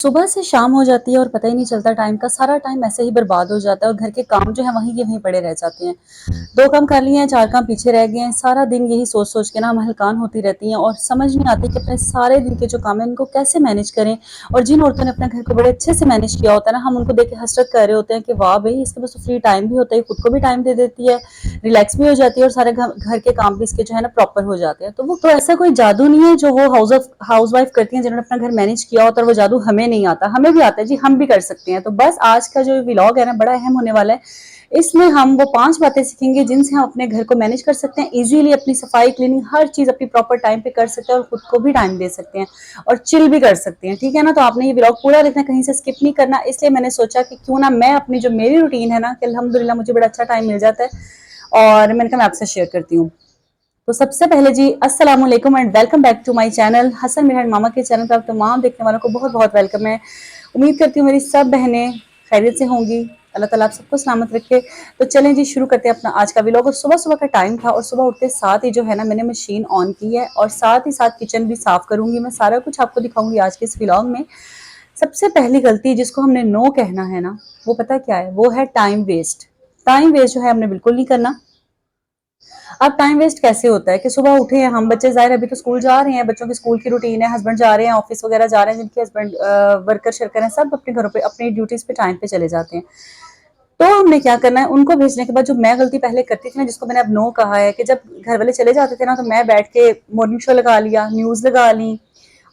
सुबह से शाम हो जाती है और पता ही नहीं चलता टाइम का। सारा टाइम ऐसे ही बर्बाद हो जाता है और घर के काम जो है वहीं के वहीं पड़े रह जाते हैं। 2 काम कर लिए हैं, 4 काम पीछे रह गए हैं। सारा दिन यही सोच-सोच के ना हम हलकान होती रहती हैं और समझ नहीं आती कि अपने सारे दिन के जो काम हैं इनको कैसे मैनेज करें। और जिन औरतों ने अपने घर को बड़े अच्छे से मैनेज किया होता है ना, हम उनको देख के हसरत कर रहे होते हैं कि वाह भई! इसके पास तो फ्री टाइम भी होता है, खुद को भी टाइम दे देती है, रिलैक्स भी हो जाती है और सारे घ घर के काम भी इसके जो है ना प्रॉपर हो जाते हैं। तो ऐसा कोई जादू नहीं है जो वो हाउसवाइफ करती हैं जिन्होंने अपना घर मैनेज किया होता है, और वो जादू हमें नहीं आता। हमें भी आता है जी, हम भी कर सकते हैं। तो बस आज का जो व्लॉग है ना बड़ा अहम होने वाला है। इसमें हम वो 5 बातें सीखेंगे जिनसे हम अपने घर को मैनेज कर सकते हैं, ईज़िली अपनी सफाई, क्लीनिंग हर चीज़ अपनी प्रॉपर टाइम पे कर सकते हैं और खुद को भी टाइम दे सकते हैं और चिल भी कर सकते हैं, ठीक है ना? तो आपने ये व्लॉग पूरा देखना, कहीं से स्किप नहीं करना। इसलिए मैंने सोचा कि क्यों ना मैं अपनी जो मेरी रूटीन है ना कि अल्हम्दुलिल्लाह मुझे बड़ा अच्छा टाइम मिल जाता है और मैंने कहा मैं आपसे शेयर करती हूँ। तो सबसे पहले जी अस्सलाम वालेकुम and welcome back to my channel Hasan Mehar मामा के चैनल पर आप तमाम देखने वालों को बहुत बहुत वेलकम है। उम्मीद करती हूँ मेरी सब बहनें खैरियत से होंगी। अल्लाह ताला आप सबको सलामत रखे। तो चलें जी शुरू करते हैं अपना आज का व्लॉग। और सुबह सुबह का टाइम था और सुबह उठते साथ ही जो है ना मैंने मशीन ऑन की है और साथ ही साथ किचन भी साफ करूंगी। मैं सारा कुछ आपको दिखाऊंगी आज के इस व्लॉग में। सबसे पहली गलती जिसको हमने नो कहना है ना, वो पता क्या है? वो है टाइम वेस्ट। टाइम वेस्ट जो है हमने बिल्कुल नहीं करना। अब टाइम वेस्ट कैसे होता है कि सुबह उठे हैं हम, बच्चे ज़ाहिर अभी तो स्कूल जा रहे हैं, बच्चों की स्कूल की रूटीन है, हस्बैंड जा रहे हैं ऑफिस वगैरह जा रहे हैं, जिनके हस्बैंड वर्कर शर्कर हैं, सब अपने घरों पे अपनी ड्यूटीज पे टाइम पे चले जाते हैं। तो हमने क्या करना है, उनको भेजने के बाद जो मैं गलती पहले करती थी ना, जिसको मैंने अब नो कहा है, कि जब घर वाले चले जाते थे ना तो मैं बैठ के मॉर्निंग शो लगा लिया, न्यूज़ लगा ली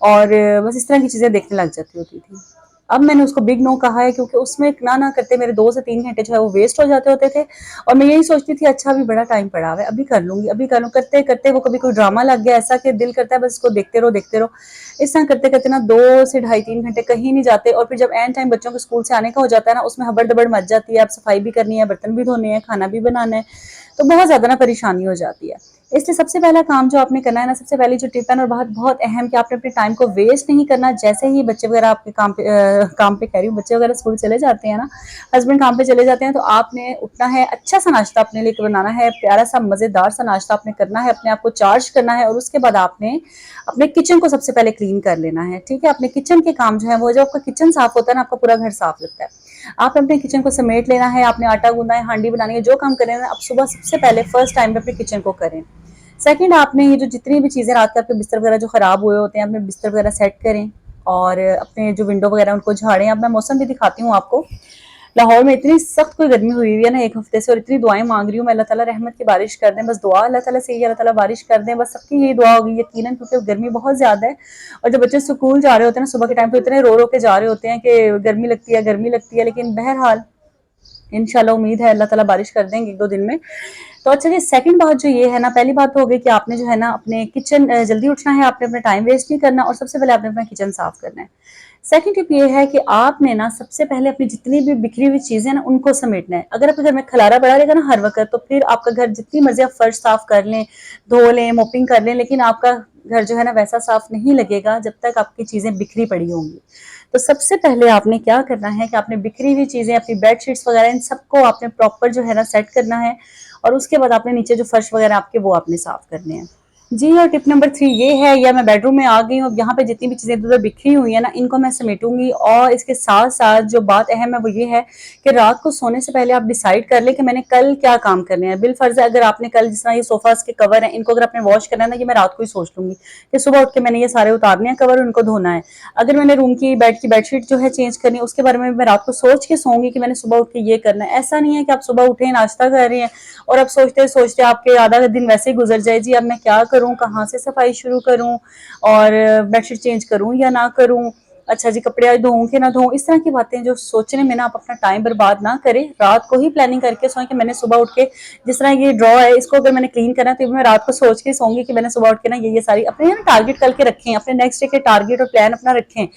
और बस इस तरह की चीज़ें देखने लग जाती होती थी। अब मैंने उसको बिग नो कहा है क्योंकि उसमें ना करते मेरे 2 से 3 घंटे जो है वो वेस्ट हो जाते होते थे और मैं यही सोचती थी अच्छा अभी बड़ा टाइम पड़ा हुआ है, अभी कर लूँगी, अभी कर लूँ। करते-करते वो कभी कोई ड्रामा लग गया ऐसा कि दिल करता है बस इसको देखते रहो, देखते रहो। इस तरह करते-करते ना 2 से ढाई 3 घंटे कहीं नहीं जाते और फिर जब एंड टाइम बच्चों को स्कूल से आने का हो जाता है ना, उसमें हबड़-दबड़ मच जाती है। अब सफाई भी करनी है, बर्तन भी धोने हैं, खाना भी बनाना है, तो बहुत ज़्यादा ना परेशानी हो जाती है। इसलिए सबसे पहला काम जो आपने करना है ना, सबसे पहली जो टिप है ना, और बहुत बहुत अहम कि आपने अपने टाइम को वेस्ट नहीं करना। जैसे ही बच्चे वगैरह आपके काम पे कह रही हूँ, बच्चे वगैरह स्कूल चले जाते हैं ना, हस्बैंड काम पे चले जाते हैं, तो आपने उठना है, अच्छा सा नाश्ता अपने लिए बनाना है, प्यारा सा मज़ेदार सा नाश्ता आपने करना है, अपने आप को चार्ज करना है और उसके बाद आपने अपने किचन को सबसे पहले क्लीन कर लेना है, ठीक है? अपने किचन के काम जो है वो, जब आपका किचन साफ होता है ना, आपका पूरा घर साफ लगता है। आपने अपने किचन को समेट लेना है, आपने आटा गूंदा है, हांडी बनानी है, जो काम करें ना अब सुबह सबसे पहले फर्स्ट टाइम पे अपने किचन को करें। सेकंड, आपने ये जो जितनी भी चीज़ें रात के आपके बिस्तर वगैरह जो खराब हुए होते हैं, अपने बिस्तर वगैरह सेट करें और अपने जो विंडो वगैरह उनको झाड़ें। अब मैं मौसम भी दिखाती हूँ आपको। लाहौर में इतनी सख्त कोई गर्मी हुई हुई है ना 1 हफ्ते से, और इतनी दुआएं मांग रही हूँ मैं, अल्लाह ताला रहमत की बारिश कर दें। बस दुआ अल्लाह ताला से यही, अल्लाह ताला बारिश कर दें, बस सबकी यही दुआ होगी यकीनन, क्योंकि गर्मी बहुत ज़्यादा है। और जब बच्चे स्कूल जा रहे होते हैं ना सुबह के टाइम, तो इतने रो रो के जा रहे होते हैं कि गर्मी लगती है, गर्मी लगती है। लेकिन बहरहाल इंशाल्लाह उम्मीद है अल्लाह ताला बारिश कर देंगे 1-2 दिन में। तो अच्छा जी, सेकंड बात जो ये है ना, पहली बात तो हो गई कि आपने जो है ना अपने किचन जल्दी उठना है, आपने अपना टाइम वेस्ट नहीं करना और सबसे पहले आपने अपना किचन साफ करना है। सेकंड टिप ये है कि आपने ना सबसे पहले अपनी जितनी भी बिखरी हुई चीजें ना उनको समेटना है। अगर आपके घर में खलारा पड़ा रहेगा ना हर वक्त, तो फिर आपका घर जितनी मर्जी आप फर्श साफ कर लें, धो लें, मोपिंग कर लें, लेकिन आपका घर जो है ना वैसा साफ नहीं लगेगा जब तक आपकी चीजें बिखरी पड़ी होंगी। तो सबसे पहले आपने क्या करना है कि आपने बिखरी हुई चीजें, अपनी बेडशीट्स वगैरह, इन सबको आपने प्रॉपर जो है ना सेट करना है और उसके बाद आपने नीचे जो फर्श वगैरह आपके वो आपने साफ करने हैं जी। और टिप नंबर 3 ये है, या मैं बेडरूम में आ गई हूँ, अब यहाँ पे जितनी भी चीज़ें इधर बिखरी हुई है ना, इनको मैं समेटूंगी। और इसके साथ साथ जो बात अहम है वो ये है कि रात को सोने से पहले आप डिसाइड कर लें कि मैंने कल क्या काम करने हैं। बिलफर्ज अगर आपने कल, जिस तरह ये सोफास के कवर हैं, इनको अगर आपने वॉश करना है ना, ये मैं रात को ही सोच लूंगी कि सुबह उठ के मैंने ये सारे उतारने हैं कवर, उनको धोना है। अगर मैंने रूम की बेडशीट जो है चेंज करनी है, उसके बारे में मैं रात को सोच के सोऊंगी कि मैंने सुबह उठ के ये करना है। ऐसा नहीं है कि आप सुबह उठे, नाश्ता कर रहे हैं और अब सोचते सोचते आपके आधा दिन वैसे ही गुजर जाए। जी अब मैं क्या करूं, कहाँ से सफाई शुरू करूं और बेडशीट चेंज करूं या ना करूं, अच्छा जी कपड़े आज धोऊं कि ना धोऊं, इस तरह की बातें जो सोचने में ना आप अपना टाइम बर्बाद ना करें। रात को ही प्लानिंग करके सोएं कि मैंने सुबह उठ के, जिस तरह ये ड्रॉ है इसको अगर मैंने क्लीन करना है तो मैं रात को सोच के सोऊंगी कि मैंने सुबह उठ के ना ये सारी अपने ना टारगेट करके रखें, अपने नेक्स्ट डे के टारगेट और प्लान अपना रखें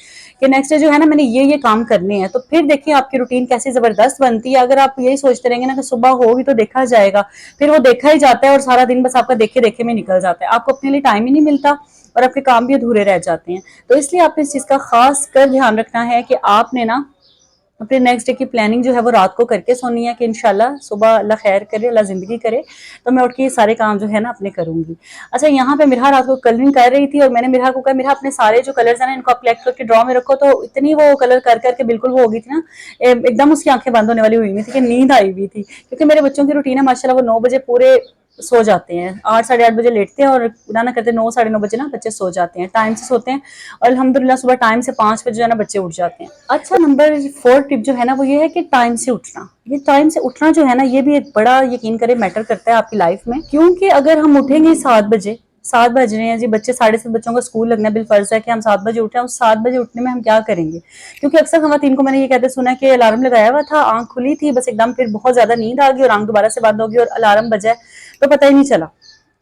कि नेक्स्ट डे जो है ना मैंने ये काम करने हैं। तो फिर देखिए आपकी रूटीन कैसी जबरदस्त बनती है। अगर आप यही सोचते रहेंगे ना कि सुबह होगी तो देखा जाएगा, फिर वो देखा ही जाता है और सारा दिन बस आपका देखे देखे में निकल जाता है, आपको अपने लिए टाइम ही नहीं मिलता और आपके काम भी अधूरे रह जाते हैं। तो इसलिए आपने इस चीज का खास कर ध्यान रखना है कि आपने ना फिर नेक्स्ट डे की प्लानिंग जो है वो रात को करके सोनी है कि इंशाल्लाह सुबह अल्लाह खैर करे, अल्लाह ज़िंदगी करे, तो मैं उठ के ये सारे काम जो है ना अपने करूँगी। अच्छा, यहाँ पे मिरहा रात को कलरिंग कर रही थी और मैंने मिरहा को कहा, मिरहा अपने सारे जो कलर्स हैं ना इनको आप कलेक्ट करके ड्रॉ में रखो। तो इतनी वो कलर कर करके बिल्कुल वो हो गई थी ना, एकदम उसकी आंखें बंद होने वाली हुई हुई थी कि नींद आई हुई थी, क्योंकि मेरे बच्चों की रूटीन है माशाल्लाह, वो 9 बजे पूरे सो जाते हैं, 8 साढ़े 8 बजे लेटते हैं और खुदा ना करते 9 साढ़े 9 बजे ना बच्चे सो जाते हैं, टाइम से सोते हैं और अल्हम्दुलिल्लाह सुबह टाइम से 5 बजे जो है ना बच्चे उठ जाते हैं। अच्छा, नंबर 4 टिप जो है ना वो ये है कि टाइम से उठना। ये टाइम से उठना जो है ना ये भी एक बड़ा यकीन करें मैटर करता है आपकी लाइफ में, क्योंकि अगर हम उठेंगे 7 बजे, 7 बज रहे हैं जी, बच्चे 7:30 बच्चों का स्कूल लगना बिल फर्ज है कि हम 7 बजे उठे हैं, उस 7 बजे उठने में हम क्या करेंगे? क्योंकि अक्सर खवातीन को मैंने ये कहते सुना है कि अलार्म लगाया हुआ था, आंख खुली थी, बस एकदम फिर बहुत ज्यादा नींद आ गई और आंख दोबारा से बंद हो गई और अलार्म बजा तो पता ही नहीं चला।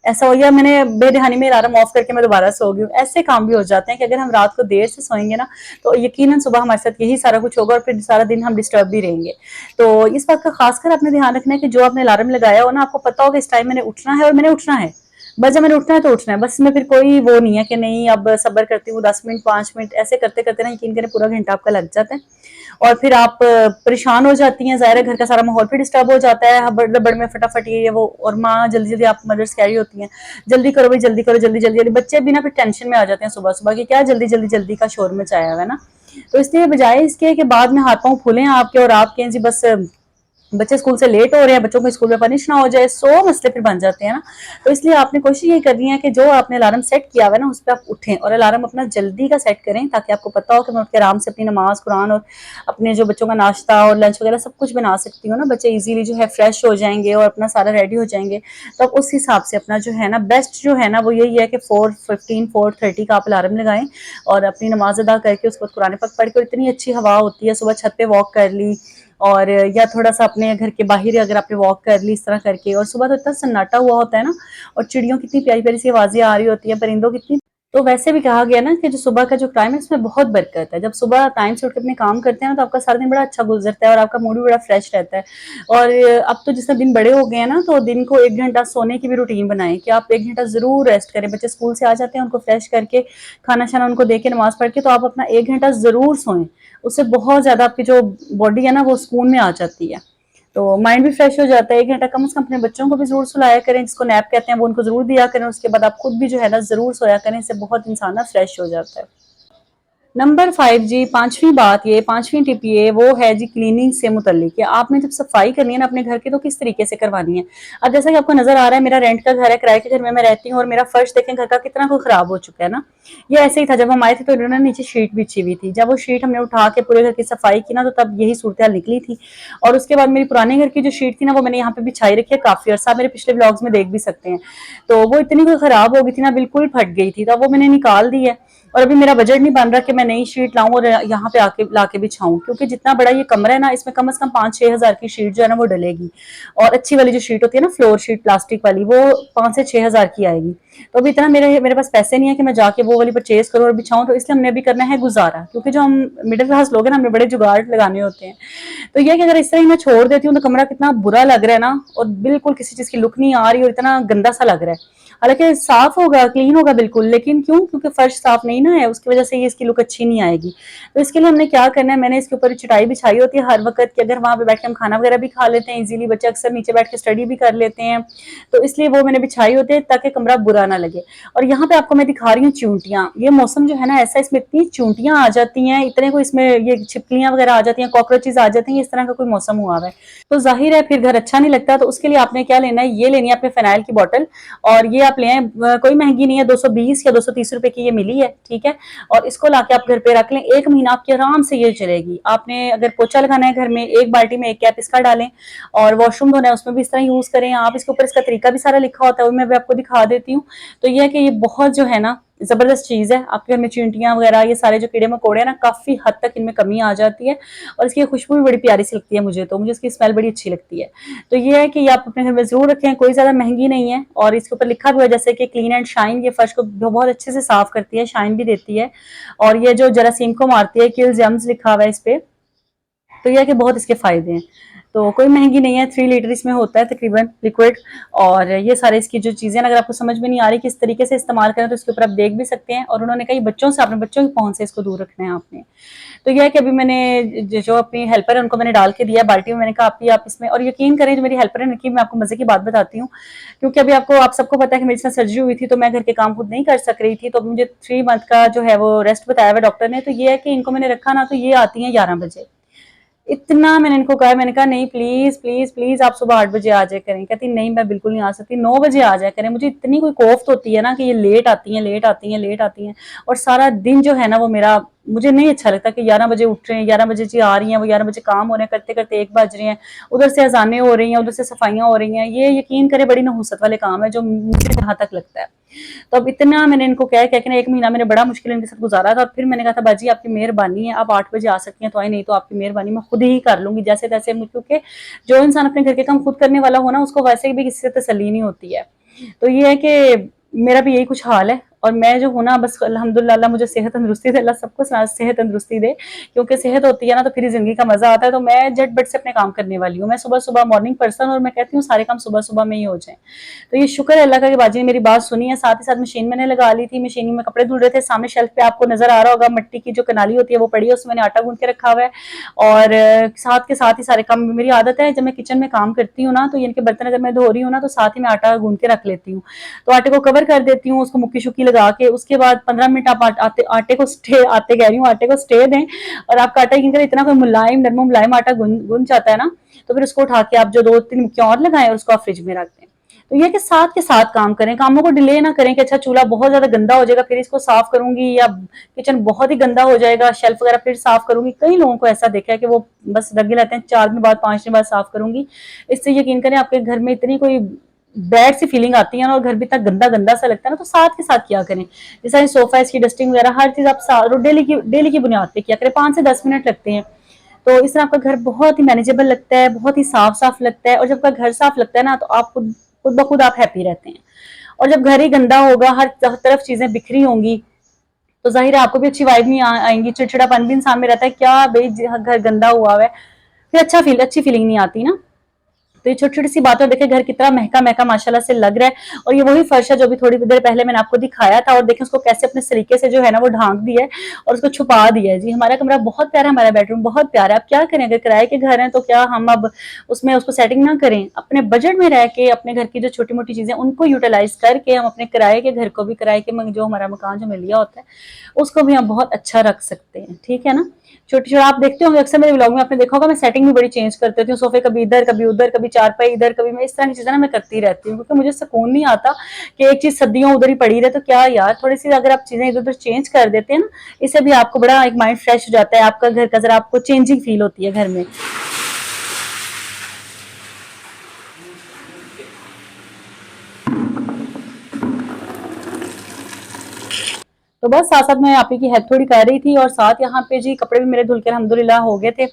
ऐसा हो गया, मैंने बेदहानी में अलार्म ऑफ करके मैं दोबारा सो गई हूँ। ऐसे काम भी हो जाते हैं कि अगर हम रात को देर से सोएंगे ना तो यकीनन सुबह हमारे साथ यही सारा कुछ होगा और फिर सारा दिन हम डिस्टर्ब भी रहेंगे। तो इस बात का खासकर आपने ध्यान रखना है कि जो आपने अलार्म लगाया हो ना, आपको पता होगा इस टाइम मैंने उठना है और मैंने उठना है, बस जब मैंने उठना है तो उठना है, बस इसमें फिर कोई वो नहीं है कि नहीं अब सब्र करती हूँ 10 मिनट 5 मिनट, ऐसे करते करते ना यकीन करें पूरा घंटा आपका लग जाता है और फिर आप परेशान हो जाती हैं, ज़ाहिर है घर का सारा माहौल फिर डिस्टर्ब हो जाता है, हबड़ दबड़ में फटाफट ये वो, और माँ जल्दी जल्दी, आप मदर्स कह रही होती हैं जल्दी करो भाई, जल्दी करो, जल्दी जल्दी जल्दी, बच्चे भी ना फिर टेंशन में आ जाते हैं सुबह सुबह कि क्या जल्दी जल्दी जल्दी का शोर मचाया हुआ है ना। तो इसलिए बजाय इसके कि बाद में हाथ पांव फूले आपके और आप कहें जी बस बच्चे स्कूल से लेट हो रहे हैं, बच्चों को स्कूल में पनिश ना हो जाए, 100 मसले फिर बन जाते हैं ना। तो इसलिए आपने कोशिश ये करनी है कि जो आपने अलार्म सेट किया हुआ है ना उस पर आप उठें और अलार्म अपना जल्दी का सेट करें, ताकि आपको पता हो कि मैं उठ के आराम से अपनी नमाज कुरान और अपने जो बच्चों का नाश्ता और लंच वगैरह सब कुछ बना सकती हूँ ना, बच्चे इजीली जो है फ्रेश हो जाएंगे और अपना सारा रेडी हो जाएंगे। तो आप उस हिसाब से अपना जो है ना बेस्ट जो है ना वो यही है कि 4:15 4:30 का आप अलार्म लगाएं और अपनी नमाज अदा करके उसके बाद कुरान पाक पढ़ के, इतनी अच्छी हवा होती है, सुबह छत पे वॉक कर ली और या थोड़ा सा अपने घर के बाहर अगर आपने वॉक कर ली इस तरह करके, और सुबह तो इतना सन्नाटा हुआ होता है ना और चिड़ियों की कितनी प्यारी प्यारी सी आवाजें आ रही होती है, परिंदों की इतनी। तो वैसे भी कहा गया ना कि जो सुबह का जो टाइम है इसमें बहुत बरकत है, जब सुबह टाइम से उठ के अपने काम करते हैं ना तो आपका सारा दिन बड़ा अच्छा गुजरता है और आपका मूड भी बड़ा फ्रेश रहता है। और अब तो जिस दिन बड़े हो गए हैं ना तो दिन को 1 घंटा सोने की भी रूटीन बनाएं कि आप 1 घंटा जरूर रेस्ट करें। बच्चे स्कूल से आ जाते हैं, उनको फ्रेश करके खाना शाना उनको दे के नमाज पढ़ के तो आप अपना 1 घंटा जरूर सोएं, उससे बहुत ज्यादा आपकी जो बॉडी है ना वो सुकून में आ जाती है, तो माइंड भी फ्रेश हो जाता है। 1 घंटा कम से कम अपने बच्चों को भी जरूर सुलाया करें, जिसको नैप कहते हैं वो उनको जरूर दिया करें, उसके बाद आप खुद भी जो है ना जरूर सोया करें, इससे बहुत इंसान ना फ्रेश हो जाता है। नंबर 5 जी, पांचवी बात, ये पांचवी टिप ये वो है जी क्लीनिंग से मुतल्लिक कि आपने जब सफाई करनी है ना अपने घर की तो किस तरीके से करवानी है। अब जैसा कि आपको नजर आ रहा है मेरा रेंट का घर है, किराए के घर में मैं रहती हूँ और मेरा फर्श देखें घर का कितना को खराब हो चुका है ना। ये ऐसे ही था, जब हम आए थे तो इन्होंने नीचे शीट बिछी हुई थी, जब वो शीट हमने उठा के पूरे घर की सफाई की ना तो तब यही सूरत हाल निकली थी। और उसके बाद मेरी पुराने घर की जो शीट थी ना वो मैंने यहाँ पे बिछाई रखी है काफी, और साथ मेरे पिछले ब्लॉग्स में देख भी सकते हैं। तो वो इतनी कोई खराब हो गई थी ना, बिल्कुल फट गई थी, तो वो मैंने निकाल दी है। और अभी मेरा बजट नहीं बन रहा कि मैं नई शीट लाऊं और यहाँ पे आके लाके बिछाऊं, क्योंकि जितना बड़ा ये कमरा है ना इसमें कम से कम 5-6 हज़ार की शीट जो है ना वो डलेगी, और अच्छी वाली जो शीट होती है ना फ्लोर शीट प्लास्टिक वाली वो 5 से 6 हज़ार की आएगी। तो अभी इतना मेरे पास पैसे नहीं है कि मैं जाके वो वाली परचेज करूँ और बिछाऊं, तो इसलिए हमने अभी करना है गुजारा, क्योंकि जो हम मिडिल क्लास लोग हैं ना हमें बड़े जुगाड़ लगाने होते हैं। तो ये कि अगर इस तरह ही मैं छोड़ देती हूँ तो कमरा कितना बुरा लग रहा है ना, और बिल्कुल किसी चीज की लुक नहीं आ रही और इतना गंदा सा लग रहा है। हालांकि साफ होगा क्लीन होगा बिल्कुल, लेकिन क्यों, क्योंकि फर्श साफ नहीं ना है, उसकी वजह से ये इसकी लुक अच्छी नहीं आएगी। तो इसके लिए हमने क्या करना है, मैंने इसके ऊपर चटाई बिछाई होती है हर वक्त कि अगर वहां पे बैठ के हम खाना वगैरह भी खा लेते हैं इजीली, बच्चे अक्सर नीचे बैठ के स्टडी भी कर लेते हैं, तो इसलिए वो मैंने बिछाई होती है ताकि कमरा बुरा ना लगे। और यहाँ पे आपको मैं दिखा रही हूँ चूंटियां, ये मौसम जो है ना ऐसा, इसमें इतनी चूंटियां आ जाती हैं, इतने को इसमें ये छिपकलियां वगैरह आ जाती हैं, कॉकरोचेज आ जाती हैं, इस तरह का कोई मौसम हुआ है तो जाहिर है फिर घर अच्छा नहीं लगता। तो उसके लिए आपने क्या लेना है, ये लेनी है अपने फिनाइल की बोतल, और ये आप ले आए, कोई महंगी नहीं है, 220 या 230 रुपए की ये मिली है, ठीक है। और इसको लाके आप घर पे रख लें, 1 महीना आपकी आराम से ये चलेगी। आपने अगर पोछा लगाना है घर में, एक बाल्टी में 1 कैप इसका डालें, और वॉशरूम धोना है उसमें भी इस तरह यूज करें आप। इसके ऊपर इसका तरीका भी सारा लिखा होता है, वो मैं भी आपको दिखा देती हूँ। तो ये है कि ये बहुत जो है ना जबरदस्त चीज है, आपके घर में चींटियां वगैरह ये सारे जो कीड़े मकोड़े हैं ना काफी हद तक इनमें कमी आ जाती है, और इसकी खुशबू भी बड़ी प्यारी सी लगती है मुझे, तो मुझे इसकी स्मेल बड़ी अच्छी लगती है। तो ये है कि ये आप अपने घर में जरूर रखें, कोई ज्यादा महंगी नहीं है, और इसके ऊपर लिखा भी है जैसे कि क्लीन एंड शाइन, ये फर्श को बहुत अच्छे से साफ करती है, शाइन भी देती है, और ये जो जरासीम को मारती है, किल जम्स लिखा हुआ है इस पे। तो यह है कि बहुत इसके फ़ायदे हैं। तो कोई महंगी नहीं है, 3 लीटर इसमें होता है तकरीबन लिक्विड। और ये सारे इसकी जो चीज़ें अगर आपको समझ में नहीं आ रही किस तरीके से इस्तेमाल करें, तो इसके ऊपर आप देख भी सकते हैं। और उन्होंने कहा बच्चों से, अपने बच्चों की पहुँच से इसको दूर रखना है आपने। तो यह है कि अभी मैंने जो अपनी हेल्पर है उनको मैंने डाल के दिया बाल्टी में। मैंने कहा आप इसमें, और यकीन करें जो मेरी हेल्पर है निकी, मैं आपको मजे की बात बताती हूँ, क्योंकि अभी आप सबको पता है कि मेरे साथ सर्जरी हुई थी, तो मैं घर के काम खुद नहीं कर सक रही थी। तो अभी मुझे 3 मंथ का जो है वो रेस्ट बताया हुआ डॉक्टर ने। तो ये है कि इनको मैंने रखा ना, तो ये आती है 11 बजे। इतना मैंने इनको कहा, मैंने कहा नहीं प्लीज प्लीज प्लीज आप सुबह 8 बजे आ जाए करें। कहती नहीं मैं बिल्कुल नहीं आ सकती, 9 बजे आ जाए करें। मुझे इतनी कोई कोफ्त होती है ना कि ये लेट आती हैं, लेट आती हैं, लेट आती हैं। और सारा दिन जो है ना वो मेरा, मुझे नहीं अच्छा लगता कि 11 बजे उठ रहे हैं, 11 बजे जी आ रही हैं, वो 11 बजे काम हो रहे हैं, करते करते 1 बज रहे हैं, उधर से अजानें हो रही हैं, उधर से सफाइयां हो रही हैं। ये यकीन करे बड़ी नहुसत वाले काम है जो मुझे जहां तक लगता है। तो अब इतना मैंने इनको कह के ना 1 महीना मैंने बड़ा मुश्किल इनके साथ गुजारा था। और फिर मैंने कहा था बाजी आपकी मेहरबानी है, आप 8 बजे आ सकती हैं तो आई, नहीं तो आपकी मेहरबानी मैं खुद ही कर लूंगी जैसे तैसे। क्योंकि जो इंसान अपने घर के काम खुद करने वाला हो ना, उसको वैसे भी किसी से तसल्ली नहीं होती है। तो ये है कि मेरा भी यही कुछ हाल है। और मैं जो हूँ ना, बस अल्हम्दुलिल्लाह अल्लाह मुझे सेहत तंदुरुस्ती दे, अल्लाह सबको सेहत तंदुरुस्ती दे। क्योंकि सेहत होती है ना तो फिर जिंदगी का मजा आता है। तो मैं झट-पट से अपने काम करने वाली हूँ। मैं सुबह सुबह मॉर्निंग पर्सन, और मैं कहती हूँ सारे काम सुबह सुबह में ही हो जाए। तो ये शुक्र है अल्लाह का कि बाजी ने मेरी बात सुनी है। साथ ही साथ मशीन मैंने लगा ली थी, मशीन में कपड़े धुल रहे थे। सामने शेल्फ पे आपको नजर आ रहा होगा मिट्टी की जो कनाली होती है वो पड़ी है, उसमें मैंने आटा गूंद के रखा हुआ है। और साथ के साथ ही सारे काम, मेरी आदत है जब मैं किचन में काम करती हूँ ना, तो इनके बर्तन अगर मैं धो रही हूँ ना, तो साथ ही मैं आटा गूंद के रख लेती हूँ। तो आटे को कवर कर देती हूँ, उसको मुक्की शुक्की लगा के। उसके बाद 15 मिनट आप आटे को स्टे आटे कह रही हूँ आटे को स्टे दें। और आपका आटा यकीन करें इतना कोई मुलायम नरम मुलायम आटा गुन जाता है ना, तो फिर उसको उठा के आप जो 2-3 मुक्कियां और लगाएं और उसको आप फ्रिज में रख दें। तो ये कि साथ के साथ काम करें, कामों को डिले ना करें कि अच्छा चूल्हा बहुत ज्यादा गंदा हो जाएगा फिर इसको साफ करूंगी, या किचन बहुत ही गंदा हो जाएगा शेल्फ वगैरह फिर साफ करूंगी। कई लोगों को ऐसा देखा है कि वो बस लगे रहते हैं 4 दिन बाद 5 दिन बाद साफ करूंगी। इससे यकीन करें आपके घर में इतनी कोई बैड सी फीलिंग आती है ना, और घर भी इतना गंदा गंदा सा लगता है ना। तो साथ के साथ किया करें, जैसे सोफा इसकी डस्टिंग वगैरह हर चीज आप डेली की बुनियाद पे किया करें। 5 से 10 मिनट लगते हैं। तो इस तरह आपका घर बहुत ही मैनेजेबल लगता है, बहुत ही साफ साफ लगता है। और जब आपका घर साफ लगता है ना, तो आप खुद खुद ब खुद आप हैप्पी रहते हैं। और जब घर ही गंदा होगा, हर तरफ चीजें बिखरी होंगी, तो जाहिर है आपको भी अच्छी वाइब नहीं आएंगी, चिड़चिड़ापन भी इंसान में रहता है, क्या भाई घर गंदा हुआ है, फिर अच्छी फीलिंग नहीं आती ना। तो ये छोटी छोटी सी बातें, देखिए घर कितना महका महका माशाल्लाह से लग रहा है। और ये वही फर्श है जो भी थोड़ी देर पहले मैंने आपको दिखाया था। और देखिए उसको कैसे अपने सलीके से जो है ना वो ढांक दिया है और उसको छुपा दिया है। जी हमारा कमरा बहुत प्यारा है, हमारा बेडरूम बहुत प्यारा है। अब क्या करें, अगर किराए के घर हैं तो क्या हम अब उसमें उसको सेटिंग ना करें? अपने बजट में रह के अपने घर की जो छोटी मोटी चीजें उनको यूटिलाइज करके हम अपने किराए के घर को भी, किराए के जो हमारा मकान जो मिल लिया होता है उसको भी हम बहुत अच्छा रख सकते हैं। ठीक है ना। छोटी छोटी आप देखते होंगे अक्सर मेरे व्लॉग में, आपने देखा होगा मैं सेटिंग भी बड़ी चेंज करती हूँ। सोफे कभी इधर कभी उधर, कभी चारपाई इधर, कभी मैं इस तरह की चीजें ना मैं करती रहती हूँ, क्योंकि मुझे सुकून नहीं आता कि एक चीज सदियों उधर ही पड़ी रहे। तो क्या यार, थोड़ी सी अगर आप चीजें इधर उधर चेंज कर देते हैं ना, इससे भी आपको बड़ा एक माइंड फ्रेश हो जाता है, आपका घर का जरा आपको चेंजिंग फील होती है घर में। तो बस साथ साथ मैं आप ही की हेल्प थोड़ी कर रही थी। और साथ यहाँ पे जी कपड़े भी मेरे धुल के अल्हम्दुलिल्लाह हो गए थे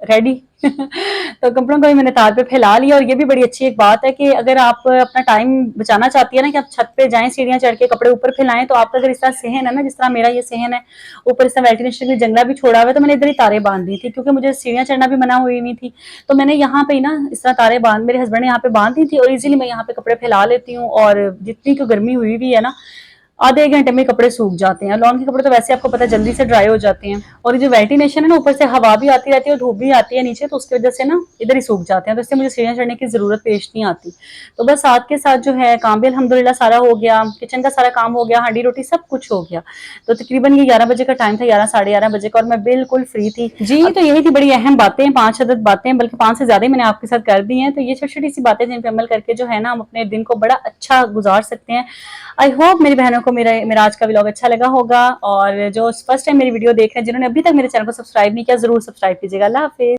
रेडी। तो कपड़ों को भी मैंने तार पे फैला लिया। और ये भी बड़ी अच्छी एक बात है कि अगर आप अपना टाइम बचाना चाहती है ना, कि आप छत पे जाएं सीढ़ियां चढ़ के कपड़े ऊपर फैलाएं, तो आपका अगर इस तरह सहन है ना, जिस तरह मेरा ये सहन है, ऊपर इस तरह वेंटिलेशन के जंगला भी छोड़ा हुआ है, तो मैंने इधर ही तारे बांध दी थी, क्योंकि मुझे सीढ़ियां चढ़ना भी मना हुई हुई थी। तो मैंने यहाँ पे ना इस तरह तारे बांध, मेरे हस्बैंड ने यहाँ पे बांध दी थी, और इजीली मैं यहाँ पे कपड़े फैला लेती हूँ। और जितनी को गर्मी हुई हुई है ना, आधे 1 घंटे में कपड़े सूख जाते हैं। लॉन के कपड़े तो वैसे आपको पता है जल्दी से ड्राई हो जाते हैं। और ये जो वेंटिलेशन है ना, ऊपर से हवा भी आती रहती है और धूप भी आती है नीचे, तो उसकी वजह से ना इधर ही सूख जाते हैं। तो इससे मुझे सीढ़ियां चढ़ने की जरूरत पेश नहीं आती। तो बस साथ के साथ जो है काम भी अल्हम्दुलिल्लाह सारा हो गया, किचन का सारा काम हो गया, हांडी रोटी सब कुछ हो गया। तो तकरीबन ये 11 बजे का टाइम था, 11 साढ़े 11 बजे का, और मैं बिल्कुल फ्री थी जी। तो यही थी बड़ी अहम बातें, 5 अदद बातें, बल्कि 5 से ज्यादा मैंने आपके साथ कर दी हैं। तो ये छोटी छोटी सी बातें जिन पर अमल करके जो है ना हम अपने दिन को बड़ा अच्छा गुजार सकते हैं। आई होप मेरी बहनों को मेरा आज का व्लॉग अच्छा लगा होगा। और जो फर्स्ट टाइम मेरी वीडियो देख रहे हैं, जिन्होंने अभी तक मेरे चैनल को सब्सक्राइब नहीं किया, जरूर सब्सक्राइब कीजिएगा। अल्लाह हाफिज।